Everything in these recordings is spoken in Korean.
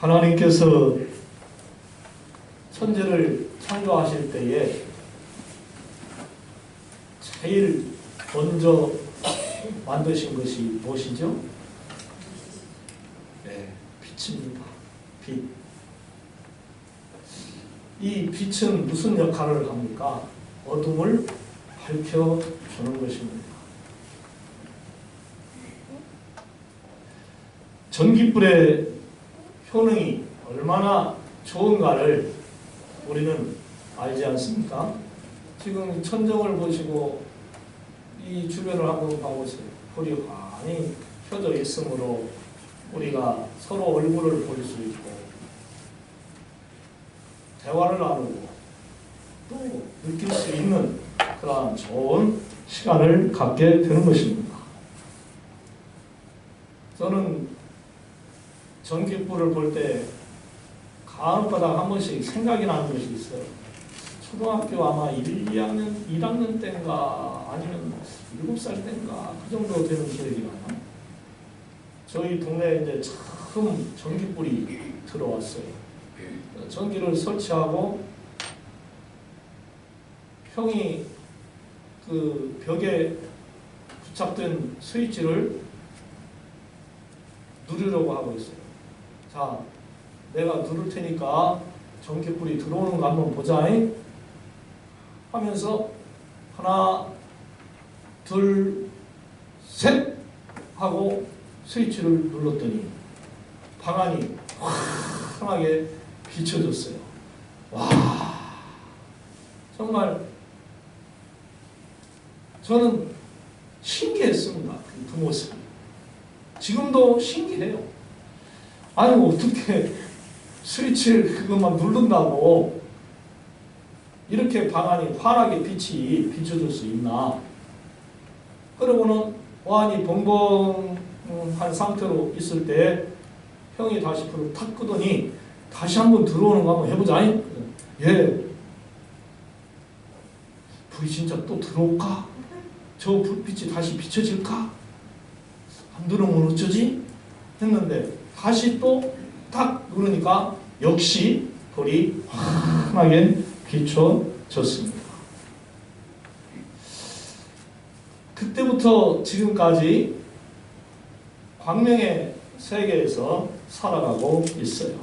하나님께서 천지를 창조하실 때에 제일 먼저 만드신 것이 무엇이죠? 네, 빛입니다. 빛. 이 빛은 무슨 역할을 합니까? 어둠을 밝혀주는 것입니다. 전깃불의 효능이 얼마나 좋은가를 우리는 알지 않습니까? 지금 천정을 보시고 이 주변을 한번 봐보세요. 불이 환히 켜져 있으므로 우리가 서로 얼굴을 볼 수 있고 대화를 나누고 또 느낄 수 있는 그러한 좋은 시간을 갖게 되는 것입니다. 저는 전깃불을 볼 때 가끔가다 한 번씩 생각이 나는 것이 있어요. 초등학교 아마 1학년 때인가 아니면 7살 때인가 그 정도 되는 기억이 나요. 저희 동네에 이제 처음 전깃불이 들어왔어요. 전기를 설치하고 형이 그 벽에 부착된 스위치를 누르려고 하고 있어요. 자, 내가 누를 테니까 전깃불이 들어오는 거 한번 보자 하면서 하나, 둘, 셋 하고 스위치를 눌렀더니 방안이 환하게 비춰졌어요. 와, 정말 저는 신기했습니다. 그 모습이. 지금도 신기해요. 아니 어떻게 스위치를 그것만 누른다고 이렇게 방안이 환하게 빛이 비춰질 수 있나. 그러고는 완이 벙벙한 상태로 있을 때 형이 다시 불을 탁 끄더니 다시 한번 들어오는 거 한번 해보자. 예. 불이 진짜 또 들어올까? 저 불빛이 다시 비춰질까? 안 들어오면 어쩌지? 했는데 다시 또 딱 누르니까 역시 불이 환하게 비춰졌습니다. 그때부터 지금까지 광명의 세계에서 살아가고 있어요.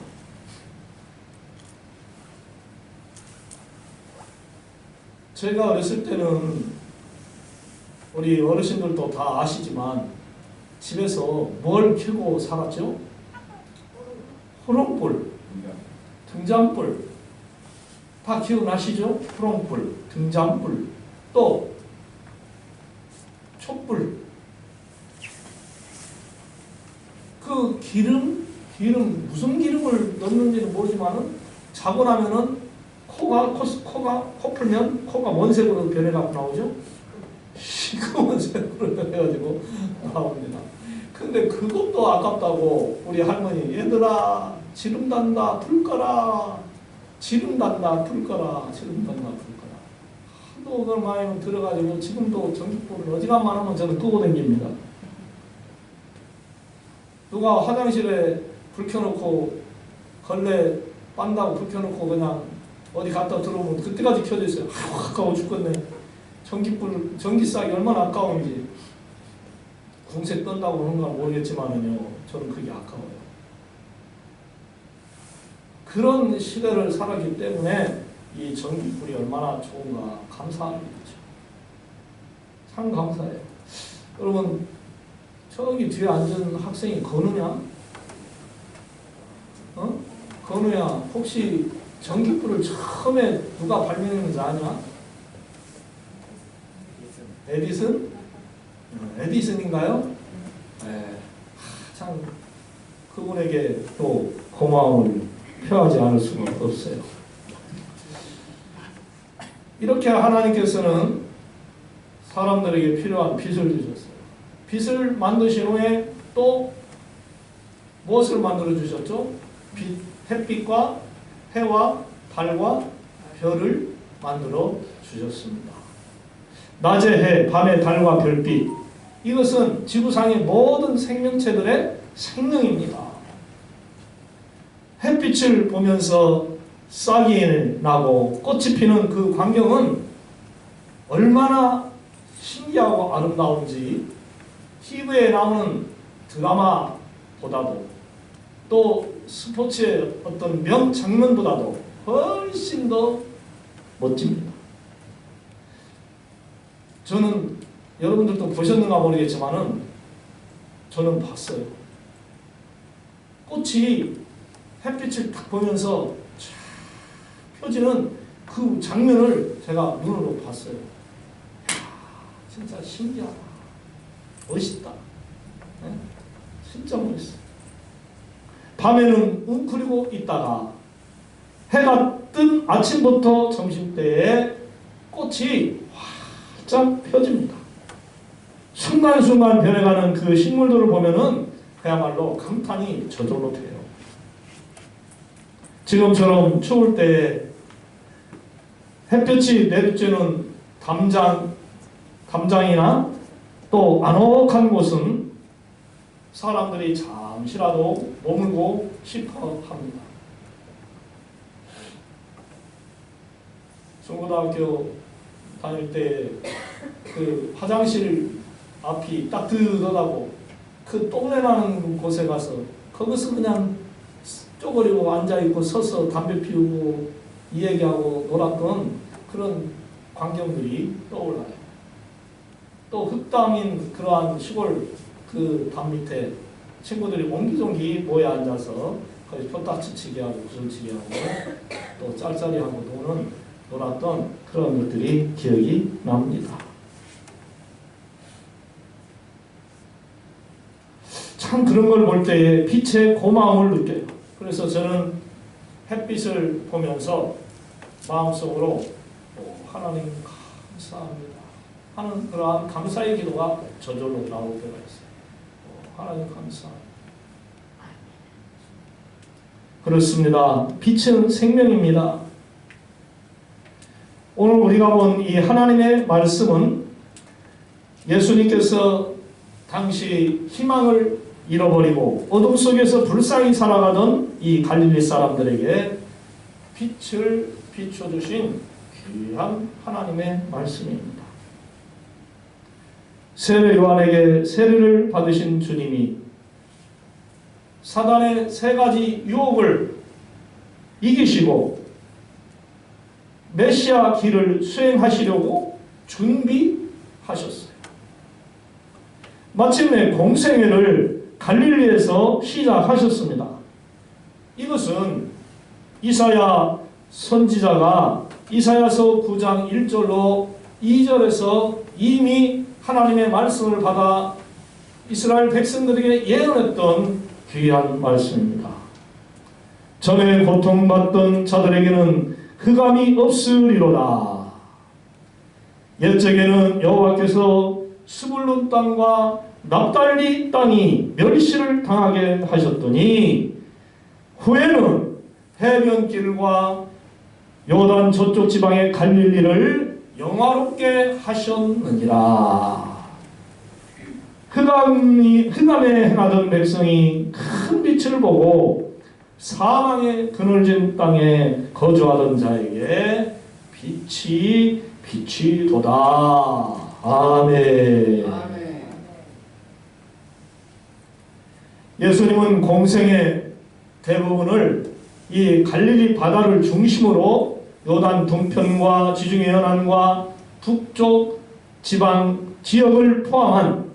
제가 어렸을 때는 우리 어르신들도 다 아시지만 집에서 뭘 켜고 살았죠? 호롱불, 등잔불 다 기억나시죠? 호롱불, 등잔불, 또 촛불. 그 기름 무슨 기름을 넣는지는 모르지만은 자고 나면은 코 풀면 코가 뭔 색으로 변해갖고 나오죠? 시커먼 색으로 변해가지고 나옵니다. 근데 그것도 아깝다고 우리 할머니 얘들아 지름 단다 불 꺼라, 지름 단다 불 꺼라, 지름 단다 불 꺼라 하도 그걸 많이 들어가지고 지금도 전깃불을 어지간만 하면 저는 끄고 다닙니다. 누가 화장실에 불 켜놓고 걸레 빤다고 불 켜놓고 그냥 어디 갔다 들어오면 그때까지 켜져 있어요. 아까워 죽겠네. 전기싸기 얼마나 아까운지. 궁색 떤다고 그런 건 모르겠지만은요, 저는 그게 아까워요. 그런 시대를 살았기 때문에 이 전기불이 얼마나 좋은가 감사합니다. 참 감사해요. 여러분, 저기 뒤에 앉은 학생이 건우냐? 건우야, 혹시 전기불을 처음에 누가 발명했는지 아냐? 에디슨? 에디슨인가요? 네. 참 그분에게 또 고마움을 표하지 않을 수가 없어요. 이렇게 하나님께서는 사람들에게 필요한 빛을 주셨어요. 빛을 만드신 후에 또 무엇을 만들어 주셨죠? 햇빛과 해와 달과 별을 만들어 주셨습니다. 낮의 해, 밤의 달과 별빛, 이것은 지구상의 모든 생명체들의 생명입니다. 햇빛을 보면서 싹이 나고 꽃이 피는 그 광경은 얼마나 신기하고 아름다운지 TV에 나오는 드라마보다도 또 스포츠의 어떤 명장면보다도 훨씬 더 멋집니다. 저는 여러분들도 보셨는가 모르겠지만은 저는 봤어요. 꽃이 햇빛을 딱 보면서 쫙 펴지는 그 장면을 제가 눈으로 봤어요. 이야, 진짜 신기하다. 멋있다. 네? 진짜 멋있어. 밤에는 웅크리고 있다가 해가 뜬 아침부터 점심때에 꽃이 활짝 펴집니다. 순간순간 변해가는 그 식물들을 보면은 그야말로 감탄이 저절로 돼요. 지금처럼 추울 때에 햇볕이 내리쬐는 담장이나 또 아늑한 곳은 사람들이 잠시라도 머물고 싶어 합니다. 중고등학교 다닐 때 그 화장실 앞이 따뜻하다고 그 똥내 나는 곳에 가서 거기서 그냥 쪼그리고 앉아있고 서서 담배 피우고 이 얘기하고 놀았던 그런 광경들이 떠올라요. 또 흙담인 그러한 시골 그 담 밑에 친구들이 옹기종기 모여 앉아서 거기 표딱지치기 하고 구슬치기 하고 또 짤짤이하고 놀았던 그런 것들이 기억이 납니다. 참 그런 걸 볼 때에 빛의 고마움을 느껴요. 그래서 저는 햇빛을 보면서 마음속으로 하나님 감사합니다 하는 그러한 감사의 기도가 저절로 나올 때가 있어요. 하나님 감사합니다. 그렇습니다. 빛은 생명입니다. 오늘 우리가 본 이 하나님의 말씀은 예수님께서 당시 희망을 잃어버리고 어둠 속에서 불쌍히 살아가던 이 갈릴리 사람들에게 빛을 비춰주신 귀한 하나님의 말씀입니다. 세례 요한에게 세례를 받으신 주님이 사단의 세 가지 유혹을 이기시고 메시아 길을 수행하시려고 준비하셨어요. 마침내 공생애를 갈릴리에서 시작하셨습니다. 이것은 이사야 선지자가 이사야서 9장 1절로 2절에서 이미 하나님의 말씀을 받아 이스라엘 백성들에게 예언했던 귀한 말씀입니다. 전에 고통받던 자들에게는 흑암이 없으리로다. 옛적에는 여호와께서 스불론 땅과 납달리 땅이 멸시를 당하게 하셨더니 후에는 해변길과 요단 저쪽 지방의 갈릴리를 영화롭게 하셨느니라. 흑암에 행하던 백성이 큰 빛을 보고 사망의 그늘진 땅에 거주하던 자에게 빛이 비치도다. 아멘. 예수님은 공생의 대부분을 이 갈릴리 바다를 중심으로 요단 동편과 지중해 연안과 북쪽 지방 지역을 포함한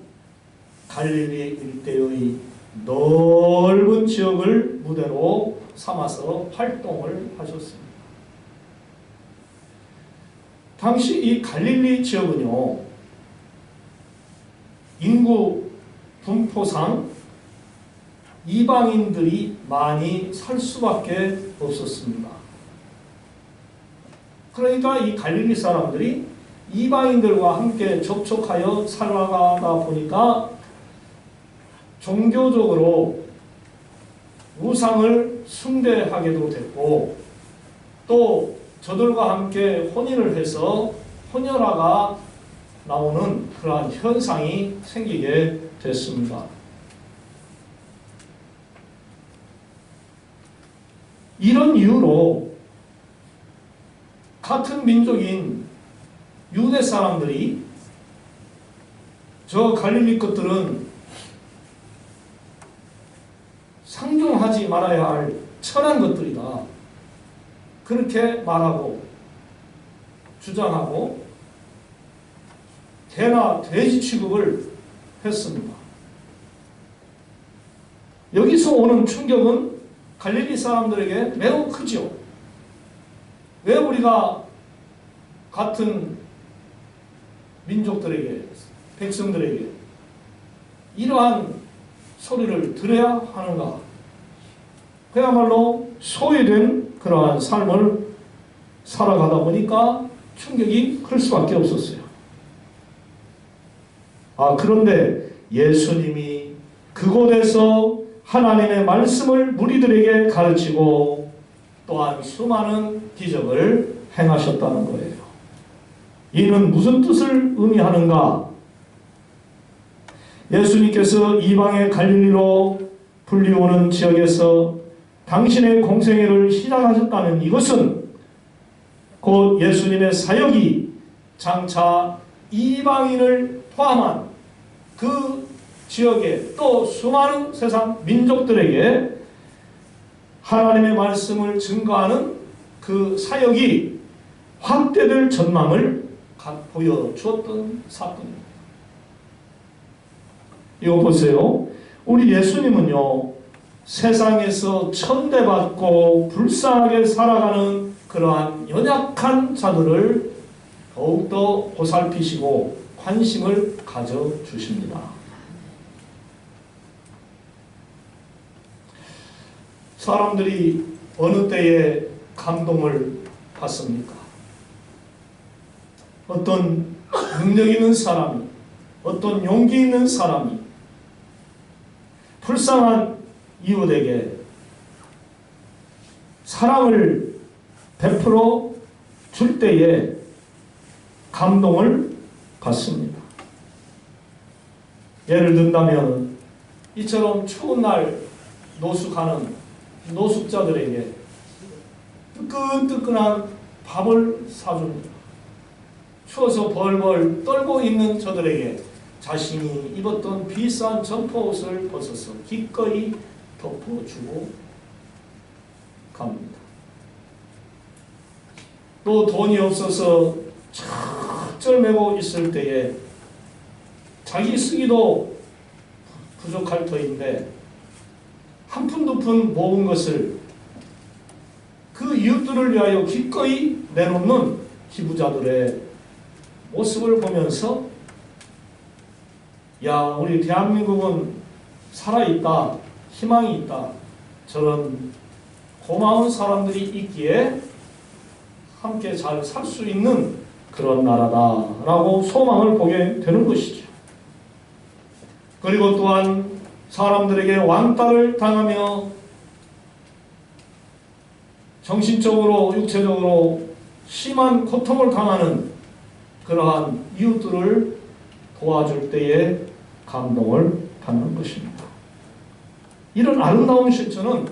갈릴리 일대의 넓은 지역을 무대로 삼아서 활동을 하셨습니다. 당시 이 갈릴리 지역은요, 인구 분포상 이방인들이 많이 살 수밖에 없었습니다. 그러니까 이 갈릴리 사람들이 이방인들과 함께 접촉하여 살아가다 보니까 종교적으로 우상을 숭배하게도 됐고, 또 저들과 함께 혼인을 해서 혼혈아가 나오는 그러한 현상이 생기게 됐습니다. 이런 이유로 같은 민족인 유대 사람들이 저 갈릴리 것들은 상종하지 말아야 할 천한 것들이다. 그렇게 말하고 주장하고 개나 돼지 취급을 했습니다. 여기서 오는 충격은 갈릴리 사람들에게 매우 크죠. 왜 우리가 같은 민족들에게, 백성들에게 이러한 소리를 들어야 하는가? 그야말로 소외된 그러한 삶을 살아가다 보니까 충격이 클 수밖에 없었어요. 그런데 예수님이 그곳에서 하나님의 말씀을 무리들에게 가르치고 또한 수많은 기적을 행하셨다는 거예요. 이는 무슨 뜻을 의미하는가? 예수님께서 이방의 갈릴리로 불리우는 지역에서 당신의 공생애를 시작하셨다는 이것은 곧 예수님의 사역이 장차 이방인을 포함한 그 지역에 또 수많은 세상 민족들에게 하나님의 말씀을 증거하는 그 사역이 확대될 전망을 보여주었던 사건입니다. 이거 보세요. 우리 예수님은요, 세상에서 천대받고 불쌍하게 살아가는 그러한 연약한 자들을 더욱더 보살피시고 관심을 가져주십니다. 사람들이 어느 때에 감동을 받습니까? 어떤 능력 있는 사람이, 어떤 용기 있는 사람이 불쌍한 이웃에게 사랑을 베풀어 줄 때에 감동을 받습니다. 예를 든다면 이처럼 추운 날 노숙하는 노숙자들에게 뜨끈뜨끈한 밥을 사줍니다. 추워서 벌벌 떨고 있는 저들에게 자신이 입었던 비싼 점퍼옷을 벗어서 기꺼이 덮어주고 갑니다. 또 돈이 없어서 쩔매고 있을 때에 자기 쓰기도 부족할 터인데 한 푼 두 푼 모은 것을 그 이웃들을 위하여 기꺼이 내놓는 기부자들의 모습을 보면서 야, 우리 대한민국은 살아있다, 희망이 있다, 저런 고마운 사람들이 있기에 함께 잘 살 수 있는 그런 나라다라고 소망을 보게 되는 것이죠. 그리고 또한 사람들에게 왕따를 당하며 정신적으로 육체적으로 심한 고통을 당하는 그러한 이웃들을 도와줄 때에 감동을 받는 것입니다. 이런 아름다운 실천은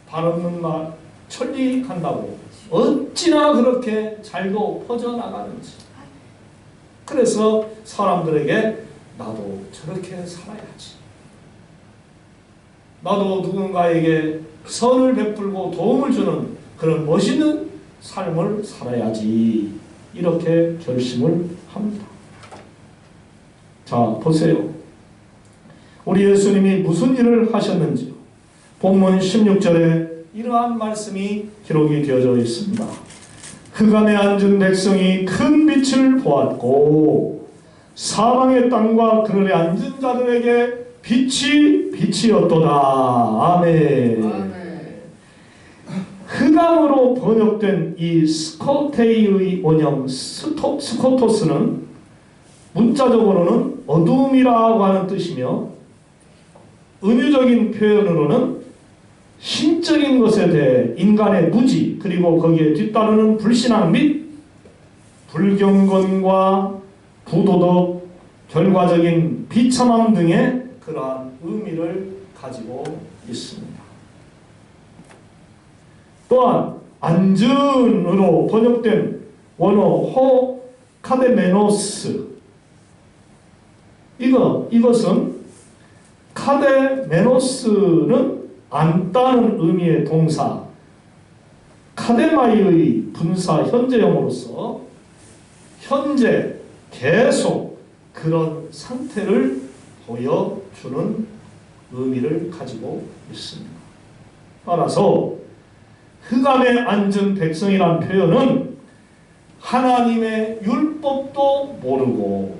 발 없는 말 천리간다고 어찌나 그렇게 잘도 퍼져나가는지. 그래서 사람들에게 나도 저렇게 살아야지, 나도 누군가에게 선을 베풀고 도움을 주는 그런 멋있는 삶을 살아야지, 이렇게 결심을 합니다. 자, 보세요. 우리 예수님이 무슨 일을 하셨는지요. 본문 16절에 이러한 말씀이 기록이 되어져 있습니다. 흑암에 앉은 백성이 큰 빛을 보았고 사방의 땅과 그늘에 앉은 자들에게 빛이었도다. 아멘. 아멘. 흑암으로 번역된 이 스코테이의 원형 스코토스는 문자적으로는 어두움이라고 하는 뜻이며 은유적인 표현으로는 신적인 것에 대해 인간의 무지, 그리고 거기에 뒤따르는 불신앙 및 불경건과 부도덕, 결과적인 비참함 등의 그러한 의미를 가지고 있습니다. 또한 안전으로 번역된 원어 카데메노스, 이것은 카데메노스는 앉다는 의미의 동사 카데마이의 분사 현재형으로서 현재 계속 그런 상태를 보여주는 의미를 가지고 있습니다. 따라서 흑암에 앉은 백성이라는 표현은 하나님의 율법도 모르고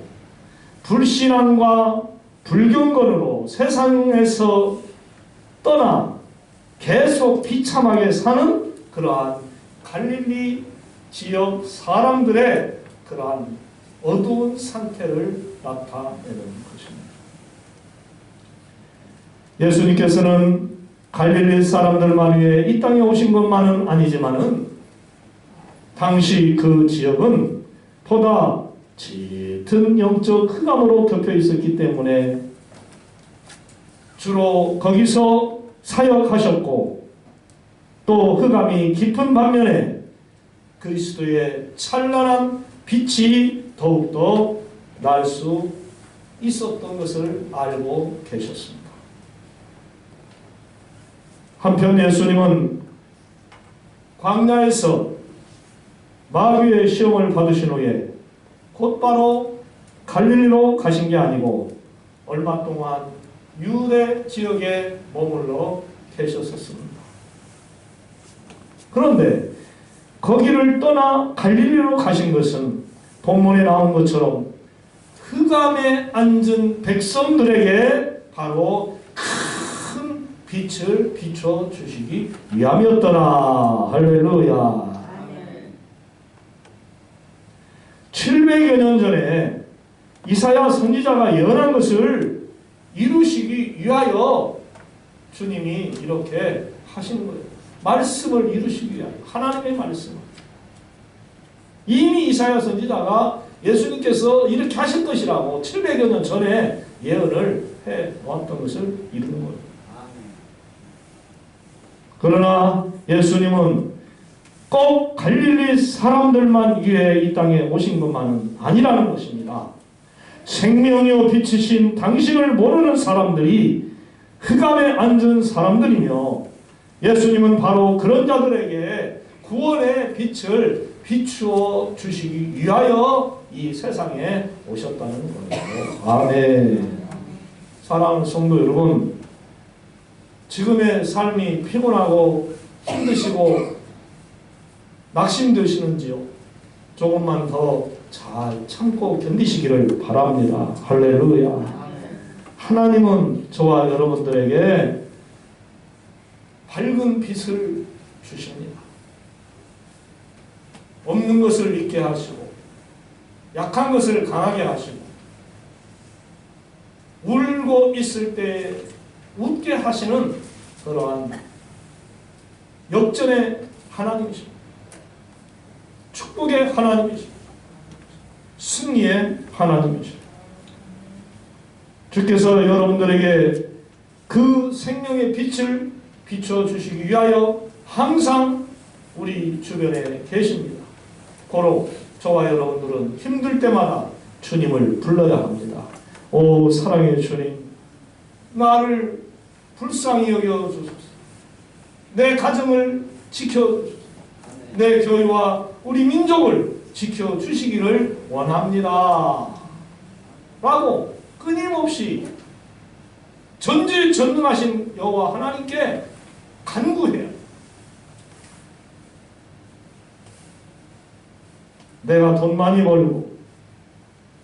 불신앙과 불경건으로 세상에서 떠나 계속 비참하게 사는 그러한 갈릴리 지역 사람들의 그러한 어두운 상태를 나타내는 것입니다. 예수님께서는 갈릴리 사람들만 위해 이 땅에 오신 것만은 아니지만은 당시 그 지역은 보다 짙은 영적 흑암으로 덮여 있었기 때문에 주로 거기서 사역하셨고, 또 흑암이 깊은 반면에 그리스도의 찬란한 빛이 더욱더 날 수 있었던 것을 알고 계셨습니다. 한편 예수님은 광야에서 마귀의 시험을 받으신 후에 곧바로 갈릴리로 가신 게 아니고 얼마 동안 유대 지역에 머물러 계셨었습니다. 그런데 거기를 떠나 갈릴리로 가신 것은 본문에 나온 것처럼 흑암에 앉은 백성들에게 바로 큰 빛을 비춰주시기 위함이었더라. 할렐루야. 700여 년 전에 이사야 선지자가 예언한 것을 이루시기 위하여 주님이 이렇게 하시는 거예요. 말씀을 이루시기 위하여. 하나님의 말씀을. 이미 이사야 선지자가 예수님께서 이렇게 하실 것이라고 700여 년 전에 예언을 해놓았던 것을 이루는 거예요. 그러나 예수님은 꼭 갈릴리 사람들만 위해 이 땅에 오신 것만은 아니라는 것입니다. 생명이요 빛이신 당신을 모르는 사람들이 흑암에 앉은 사람들이며, 예수님은 바로 그런 자들에게 구원의 빛을 비추어 주시기 위하여 이 세상에 오셨다는 거예요. 아멘. 사랑하는 성도 여러분, 지금의 삶이 피곤하고 힘드시고 낙심되시는지요? 조금만 더 잘 참고 견디시기를 바랍니다. 할렐루야. 하나님은 저와 여러분들에게 밝은 빛을 주십니다. 없는 것을 있게 하시고 약한 것을 강하게 하시고 울고 있을 때 웃게 하시는 그러한 역전의 하나님이십니다. 축복의 하나님이십니다. 승리의 하나님이십니다. 주께서 여러분들에게 그 생명의 빛을 비춰주시기 위하여 항상 우리 주변에 계십니다. 고로 저와 여러분들은 힘들 때마다 주님을 불러야 합니다. 오 사랑의 주님, 나를 불쌍히 여겨주소서. 내 가정을 지켜주소서. 내 교회와 우리 민족을 지켜주시기를 원합니다. 라고 끊임없이 전지전능하신 여호와 하나님께 간구해요. 내가 돈 많이 벌고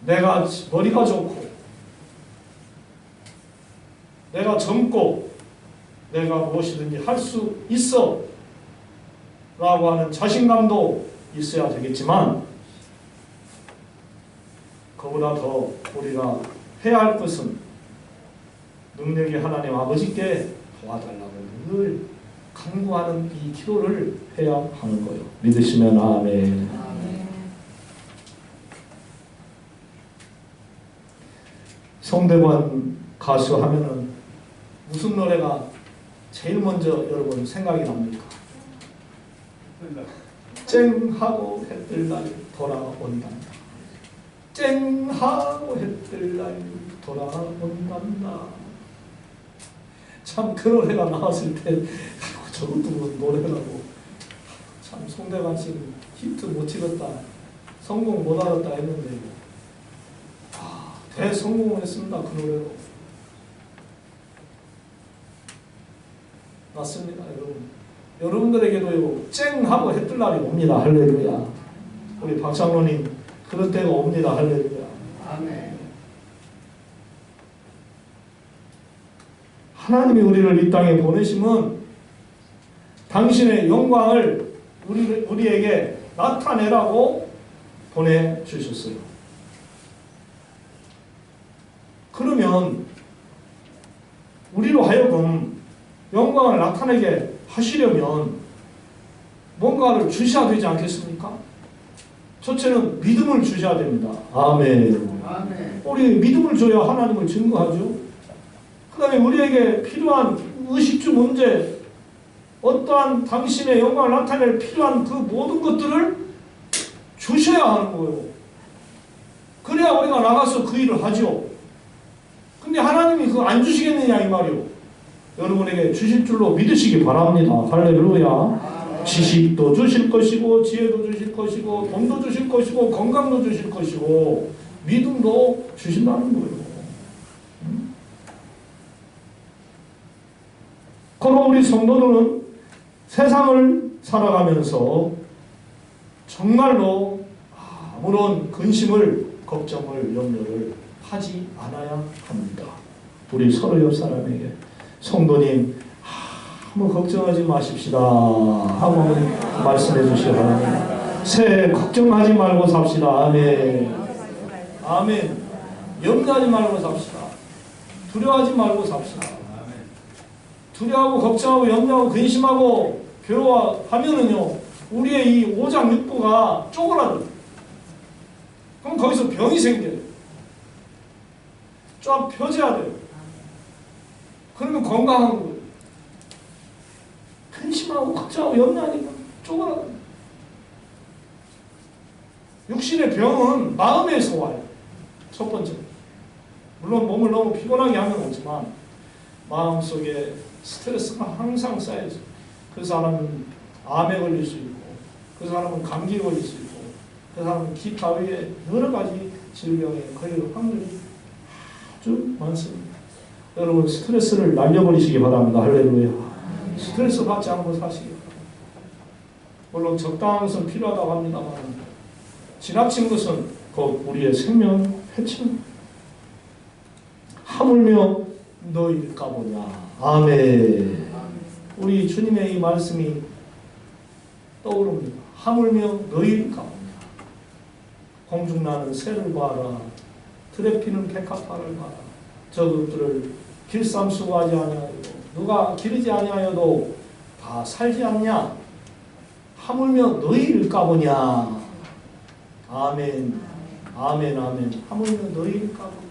내가 머리가 좋고 내가 젊고 내가 무엇이든지 할 수 있어 라고 하는 자신감도 있어야 되겠지만, 그보다 더 우리가 해야 할 것은 능력의 하나님 아버지께 도와달라고 늘 간구하는 이 기도를 해야 하는 거예요. 믿으시면 아멘. 성대관 가수 하면은 무슨 노래가 제일 먼저 여러분 생각이 납니까? 쨍하고 해뜰 날 돌아온단다. 쨍하고 해뜰 날 돌아온단다. 참 그 노래가 나왔을 때 저것도 노래라고 참 송대관 씨는 히트 못 찍었다, 성공 못 하였다 했는데 대성공을 했습니다. 그 노래로. 맞습니다, 여러분. 여러분들에게도요, 쨍하고 해뜰 날이 옵니다. 할렐루야. 우리 박장로님, 그럴 때가 옵니다. 할렐루야. 아멘. 하나님이 우리를 이 땅에 보내심은 당신의 영광을 우리에게 나타내라고 보내주셨어요. 그러면 우리로 하여금 영광을 나타내게 하시려면 뭔가를 주셔야 되지 않겠습니까? 첫째는 믿음을 주셔야 됩니다. 아멘. 아멘. 우리 믿음을 줘야 하나님을 증거하죠. 그 다음에 우리에게 필요한 의식주 문제, 어떠한 당신의 영광을 나타낼 필요한 그 모든 것들을 주셔야 하는 거예요. 그래야 우리가 나가서 그 일을 하죠. 근데 하나님이 그거 안 주시겠느냐 이 말이요. 여러분에게 주실 줄로 믿으시기 바랍니다. 할렐루야. 지식도 주실 것이고 지혜도 주실 것이고 돈도 주실 것이고 건강도 주실 것이고 믿음도 주신다는 거예요. 그럼 우리 성도들은 세상을 살아가면서 정말로 아무런 근심을, 걱정을, 염려를 하지 않아야 합니다. 우리 서로 옆 사람에게 성도님 아무 걱정하지 마십시다 하고 말씀해 주시기 바랍니다. 새해 걱정하지 말고 삽시다. 아멘. 아멘. 염려하지 말고 삽시다. 두려워하지 말고 삽시다. 두려워하고 걱정하고 염려하고 근심하고 괴로워하면은요, 우리의 이 오장육부가 쪼그라들어요. 그럼 거기서 병이 생겨요. 쫙 펴져야 돼요. 그러면 건강한 거예요. 근심하고 걱정하고 염려하니까 쪼그라들어요. 육신의 병은 마음에서 와요. 첫 번째. 물론 몸을 너무 피곤하게 하면 오지만 마음속에 스트레스가 항상 쌓여져. 그 사람은 암에 걸릴 수 있고, 그 사람은 감기에 걸릴 수 있고, 그 사람은 기타 외에 여러 가지 질병에 걸릴 확률이 아주 많습니다. 여러분 스트레스를 날려버리시기 바랍니다. 할렐루야. 스트레스 받지 않고 사시기 바랍니다. 물론 적당한 것은 필요하다고 합니다만 지나친 것은 곧 우리의 생명 해칩니다. 하물며 너희일까 보냐. 아멘. 우리 주님의 이 말씀이 떠오릅니다. 하물며 너희일까 보냐. 공중나는 새를 봐라. 들에 피는 백합화를 봐라. 저것들을 길쌈수고하지 아니하여도 누가 기르지 아니하여도 다 살지 않냐. 하물며 너희일까 보냐. 아멘. 아멘. 아멘. 하물며 너희일까 보냐.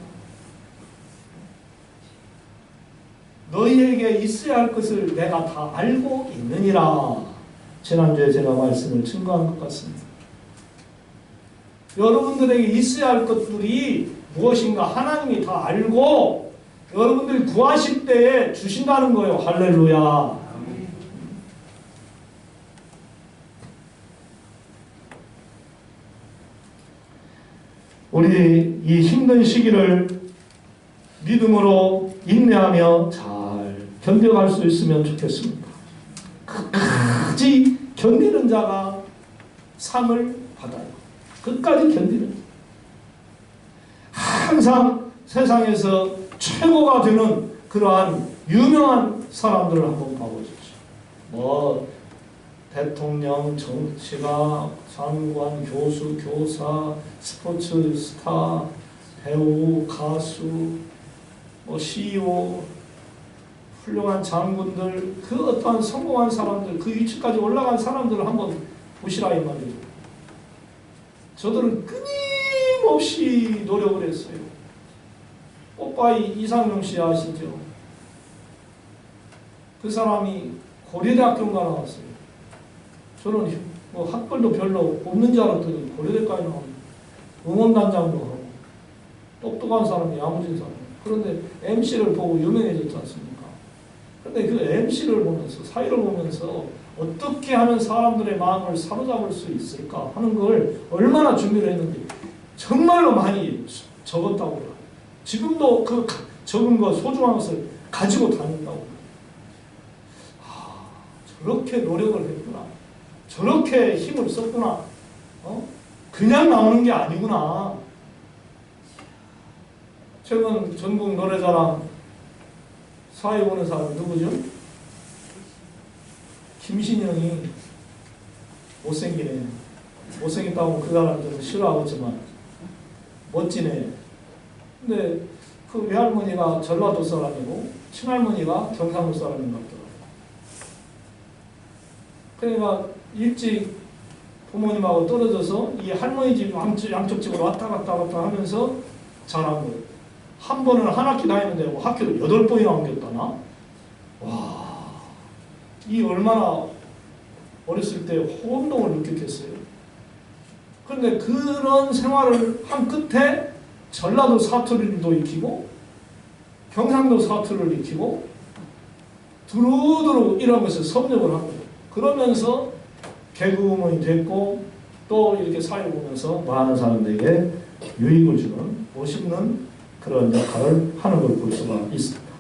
너희에게 있어야 할 것을 내가 다 알고 있느니라. 지난주에 제가 말씀을 증거한 것 같습니다. 여러분들에게 있어야 할 것들이 무엇인가 하나님이 다 알고 여러분들이 구하실 때에 주신다는 거예요. 할렐루야. 우리 이 힘든 시기를 믿음으로 인내하며 잘 견뎌갈 수 있으면 좋겠습니다. 끝까지 견디는 자가 상을 받아요. 끝까지 견디는 자. 항상 세상에서 최고가 되는 그러한 유명한 사람들을 한번 봐보십시오. 대통령, 정치가, 장관, 교수, 교사, 스포츠 스타, 배우, 가수, CEO, 훌륭한 장군들, 그 어떠한 성공한 사람들, 그 위치까지 올라간 사람들을 한번 보시라 이 말이에요. 저들은 끊임없이 노력을 했어요. 오빠이 이상용 씨 아시죠? 그 사람이 고려대학교인가 나왔어요. 저는 뭐 학벌도 별로 없는 줄 알았더니 고려대까지 나오고 응원단장도 하고 똑똑한 사람이 야무진 사람. 그런데 MC를 보고 유명해졌지 않습니까? 그런데 그 MC를 보면서 사회를 보면서 어떻게 하면 사람들의 마음을 사로잡을 수 있을까 하는 걸 얼마나 준비를 했는지 정말로 많이 적었다고 그래요. 지금도 그 적은 거 소중한 것을 가지고 다닌다고. 저렇게 노력을 했구나. 저렇게 힘을 썼구나. 그냥 나오는 게 아니구나. 최근 전국 노래자랑 사회 보는 사람이 누구죠? 김신영이 못생기네. 못생겼다고 그 사람 좀 싫어하겠지만 멋지네. 근데 그 외할머니가 전라도 사람이고 친할머니가 경상도 사람인 것 같더라고요. 그러니까 일찍 부모님하고 떨어져서 이 할머니 집 양쪽 집으로 왔다 갔다 하면서 자란 거예요. 한 번은 한 학기 다니는데 학교를 8번이나 옮겼다나? 와, 이 얼마나 어렸을 때 호감동을 느꼈겠어요. 그런데 그런 생활을 한 끝에 전라도 사투리도 익히고 경상도 사투리를 익히고 두루두루 이런 것을 섭렵을 한 거예요. 그러면서 개그우먼이 됐고 또 이렇게 사회 보면서 많은 사람들에게 유익을 주는 멋있는 그런 역할을 하는 걸 볼 수가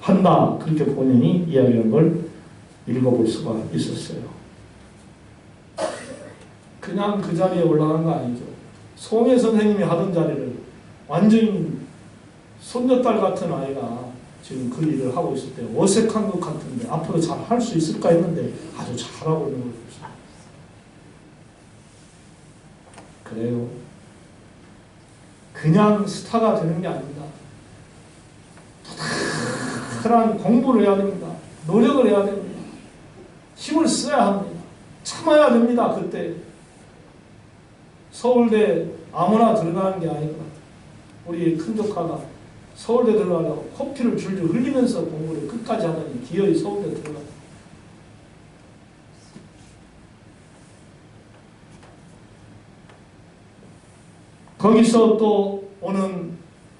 한다. 그렇게 본인이 이야기한 걸 읽어볼 수가 있었어요. 그냥 그 자리에 올라간 거 아니죠. 송혜 선생님이 하던 자리를 완전히 손녀딸 같은 아이가 지금 그 일을 하고 있을 때 어색한 것 같은데 앞으로 잘 할 수 있을까 했는데 아주 잘하고 있는 걸 보시죠. 그래요. 그냥 스타가 되는 게 아닙니다. 도달한 공부를 해야 됩니다. 노력을 해야 됩니다. 힘을 써야 합니다. 참아야 됩니다. 그때 서울대 아무나 들어가는 게 아니구나. 우리 큰 조카가 서울대 들어가려고 코피를 줄줄 흘리면서 공부를 끝까지 하더니 기어이 서울대 들어가. 거기서 또 오는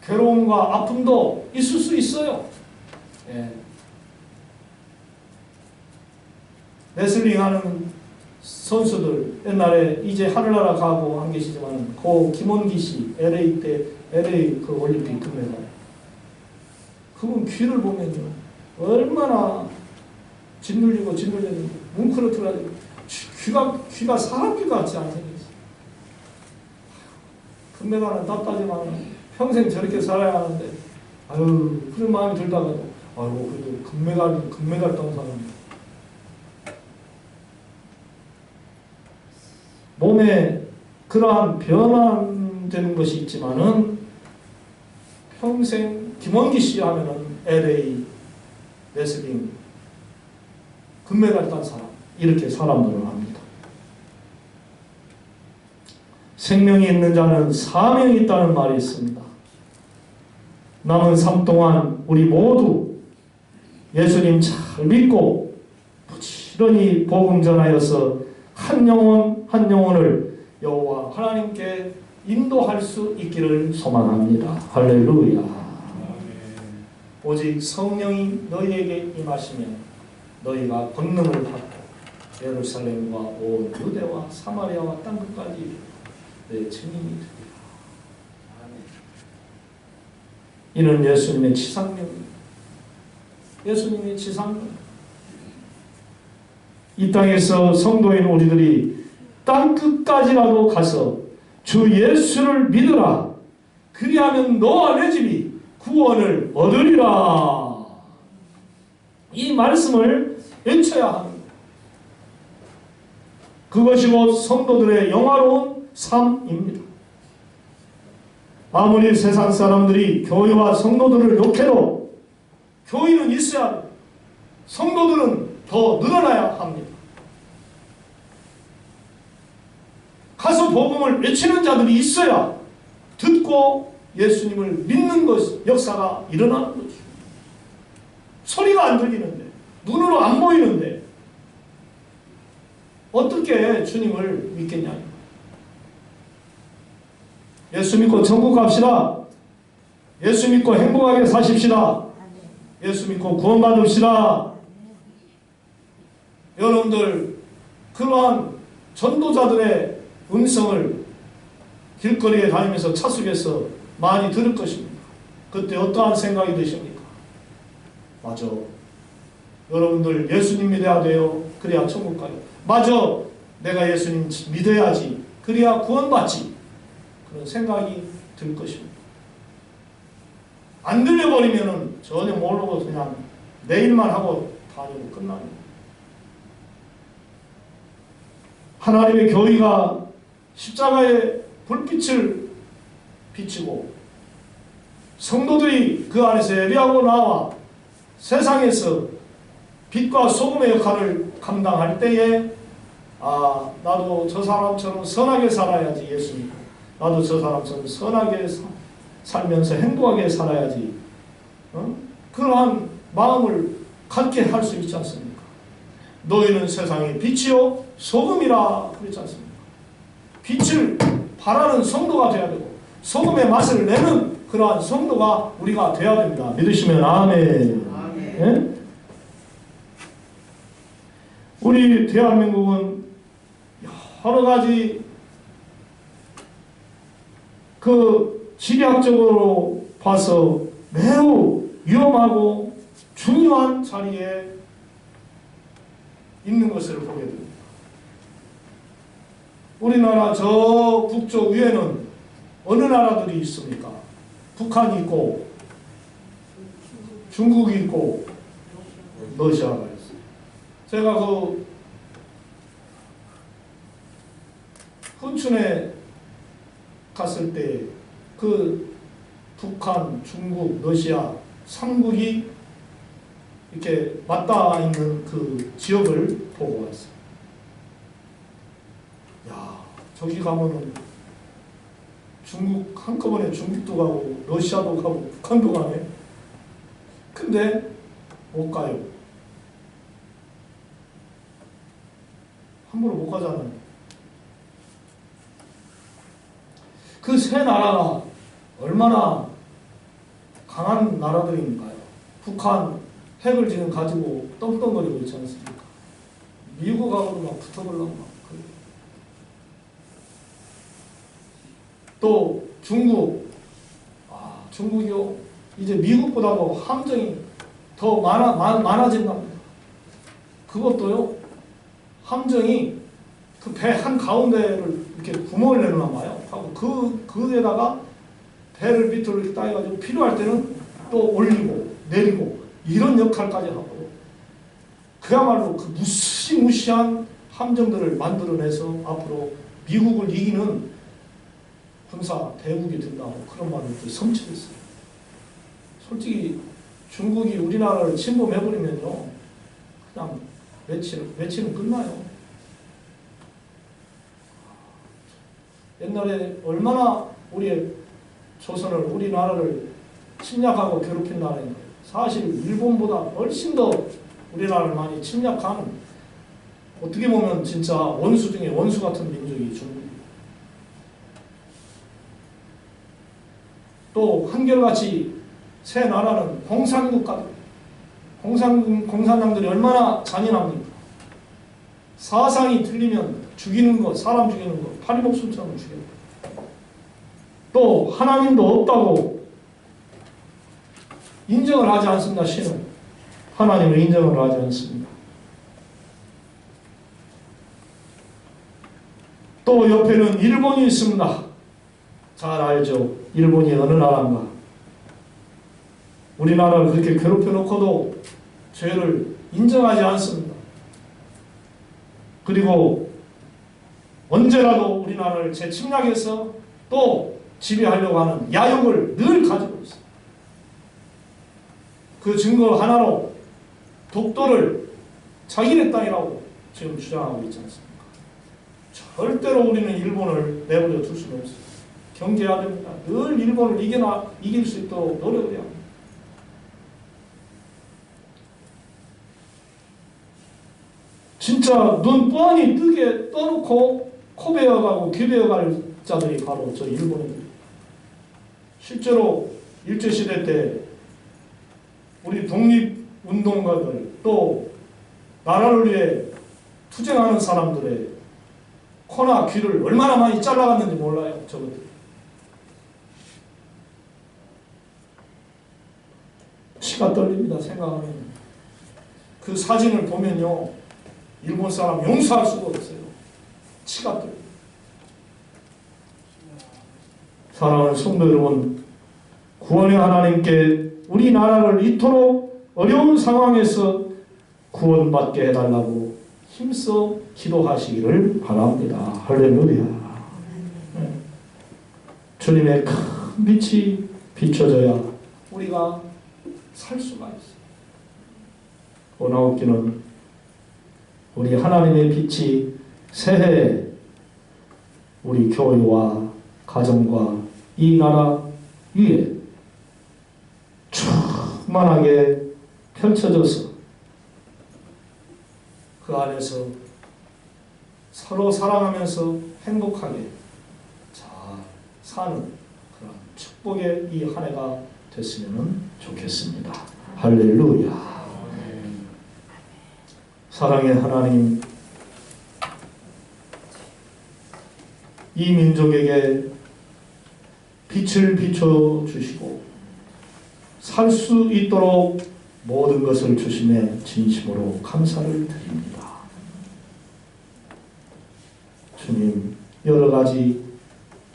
괴로움과 아픔도 있을 수 있어요. 예. 레슬링 하는 선수들 옛날에 이제 하늘나라 가고 한 계시지만 고 김원기 씨 LA 때 LA 그 올림픽 금메달 그분 귀를 보면요 얼마나 짓눌리고 짓눌리는데 뭉클어뜨려가지고 귀가 사람 귀 같지 않게 생겼어요. 금메달은 땄다지만 평생 저렇게 살아야 하는데 아유 그런 마음이 들다가도 아유 그래도 금메달 딴 사람 몸에 그러한 변화되는 것이 있지만은 평생 김원기 씨 하면은 LA 레슬링 금메달 딴 사람 이렇게 사람들을 합니다. 생명이 있는 자는 사명이 있다는 말이 있습니다. 남은 삶 동안 우리 모두 예수님 잘 믿고 부지런히 복음 전하여서 한 영혼 한 영혼을 여호와 하나님께 인도할 수 있기를 소망합니다. 할렐루야. 오직 성령이 너희에게 임하시면 너희가 권능을 받고 예루살렘과 온 유대와 사마리아와 땅 끝까지 내 증인이 되리라. 이는 예수님의 지상명입니다. 예수님의 지상명. 이 땅에서 성도인 우리들이 땅 끝까지라도 가서 주 예수를 믿으라. 그리하면 너와 내 집이 구원을 얻으리라. 이 말씀을 외쳐야 합니다. 그것이 곧 성도들의 영화로운 삶입니다. 아무리 세상 사람들이 교회와 성도들을 욕해도 교회는 있어야 합니다. 성도들은 더 늘어나야 합니다. 가서 복음을 외치는 자들이 있어야 듣고 예수님을 믿는 것, 역사가 일어나는 거죠. 소리가 안 들리는데, 눈으로 안 보이는데, 어떻게 주님을 믿겠냐. 예수 믿고 천국 갑시다. 예수 믿고 행복하게 사십시다. 예수 믿고 구원받읍시다. 여러분들 그러한 전도자들의 음성을 길거리에 다니면서 차 속에서 많이 들을 것입니다. 그때 어떠한 생각이 드십니까? 맞아. 여러분들 예수님 믿어야 돼요. 그래야 천국 가요. 맞아. 내가 예수님 믿어야지. 그래야 구원받지. 그런 생각이 들 것입니다. 안 들려버리면은 전혀 모르고 그냥 내 일만 하고 다니고 끝납니다. 하나님의 교회가 십자가의 불빛을 비치고 성도들이 그 안에서 예배하고 나와 세상에서 빛과 소금의 역할을 감당할 때에 나도 저 사람처럼 선하게 살아야지. 예수 믿고 나도 저 사람처럼 선하게 살면서 행복하게 살아야지. 그러한 마음을 갖게 할 수 있지 않습니까? 너희는 세상의 빛이요 소금이라 그랬지 않습니까? 빛을 발하는 성도가 되어야 되고 소금의 맛을 내는 그러한 성도가 우리가 되어야 됩니다. 믿으시면 아멘. 아멘. 예? 우리 대한민국은 여러 가지 그 지리학적으로 봐서 매우 위험하고 중요한 자리에 있는 것을 보게 됩니다. 우리나라 저 북쪽 위에는 어느 나라들이 있습니까? 북한이 있고 중국이 있고 러시아가 있어요. 제가 그 훈춘에 갔을 때 그 북한, 중국, 러시아 3국이 이렇게 맞닿아 있는 그 지역을 보고 왔어요. 야, 저기 가면은 중국 한꺼번에 중국도 가고 러시아도 가고 북한도 가네. 근데 못 가요. 함부로 못 가잖아요. 그 세 나라가 얼마나 강한 나라들인가요? 북한 핵을 지금 가지고 떵떵거리고 있지 않습니까? 미국하고도 막 붙어보려고 막 그래요. 또 중국, 중국이요. 이제 미국보다도 함정이 더 많아진답니다. 그것도요. 함정이 그 배 한 가운데를 이렇게 구멍을 내놓나 봐요. 하고 그에다가 배를 밑으로 이렇게 따여가지고 필요할 때는 또 올리고 내리고 이런 역할까지 하고 그야말로 그 무시무시한 함정들을 만들어내서 앞으로 미국을 이기는 군사 대국이 된다고 그런 말을 성취했어요. 솔직히 중국이 우리나라를 침범해버리면요. 그냥 며칠은 끝나요. 옛날에 얼마나 우리의 조선을, 우리나라를 침략하고 괴롭힌 나라인가요? 사실 일본보다 훨씬 더 우리나라를 많이 침략한 어떻게 보면 진짜 원수 중에 원수 같은 민족이 중국이에요. 또 한결같이 새 나라는 공산당들이 얼마나 잔인합니까? 사상이 틀리면 죽이는 것, 사람 죽이는 것, 파리목숨처럼 죽이는 것. 또 하나님도 없다고 인정을 하지 않습니다. 신은 하나님을 인정을 하지 않습니다. 또 옆에는 일본이 있습니다. 잘 알죠. 일본이 어느 나라인가. 우리나라를 그렇게 괴롭혀 놓고도 죄를 인정하지 않습니다. 그리고 언제라도 우리나라를 재침략해서 또 지배하려고 하는 야욕을 늘 가지고 있습니다. 그 증거 하나로 독도를 자기네 땅이라고 지금 주장하고 있지 않습니까? 절대로 우리는 일본을 내버려 둘 수는 없습니다. 경계해야 됩니다. 늘 일본을 이길 수 있도록 노력을 해야 합니다. 진짜 눈 뻔히 뜨게 떠놓고 코 베어가고 귀 베어갈 자들이 바로 저 일본인들. 실제로 일제시대 때 우리 독립운동가들 또 나라를 위해 투쟁하는 사람들의 코나 귀를 얼마나 많이 잘라갔는지 몰라요. 저것들. 피가 떨립니다. 생각하면. 그 사진을 보면요. 일본 사람 용서할 수가 없어요. 치가 떨립니다. 사랑하는 성도 여러분, 구원의 하나님께 우리나라를 이토록 어려운 상황에서 구원받게 해달라고 힘써 기도하시기를 바랍니다. 할렐루야. 주님의 큰 빛이 비춰져야 우리가 살 수가 있어요. 오나옵기는 우리 하나님의 빛이 새해 우리 교회와 가정과 이 나라 위에 충만하게 펼쳐져서 그 안에서 서로 사랑하면서 행복하게 잘 사는 그런 축복의 이 한 해가 됐으면 좋겠습니다. 할렐루야. 사랑의 하나님, 이 민족에게 빛을 비춰주시고 살 수 있도록 모든 것을 주심에 진심으로 감사를 드립니다. 주님, 여러 가지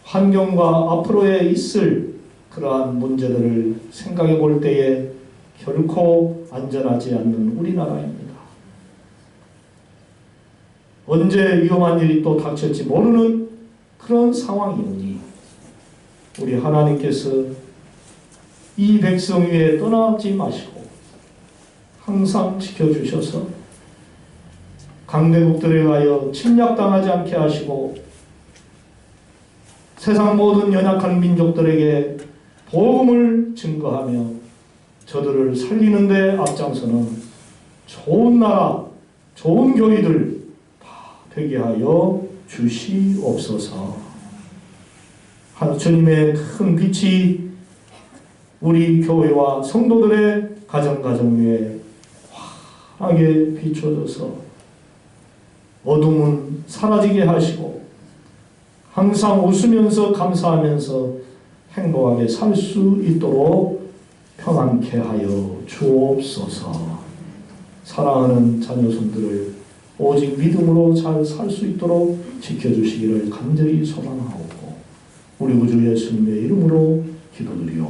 환경과 앞으로에 있을 그러한 문제들을 생각해 볼 때에 결코 안전하지 않는 우리나라입니다. 언제 위험한 일이 또 닥칠지 모르는 그런 상황이오니 우리 하나님께서 이 백성 위에 떠나지 마시고 항상 지켜주셔서 강대국들에 의하여 침략당하지 않게 하시고 세상 모든 연약한 민족들에게 복음을 증거하며 저들을 살리는 데 앞장서는 좋은 나라, 좋은 교회들 다 되게 하여 주시옵소서. 주님의 큰 빛이 우리 교회와 성도들의 가정 위에 환하게 비춰져서 어둠은 사라지게 하시고 항상 웃으면서 감사하면서 행복하게 살 수 있도록 평안케 하여 주옵소서. 사랑하는 자녀손들을 오직 믿음으로 잘 살 수 있도록 지켜주시기를 간절히 소망하옵고 우리 구주 예수님의 이름으로 기도드리옵소서.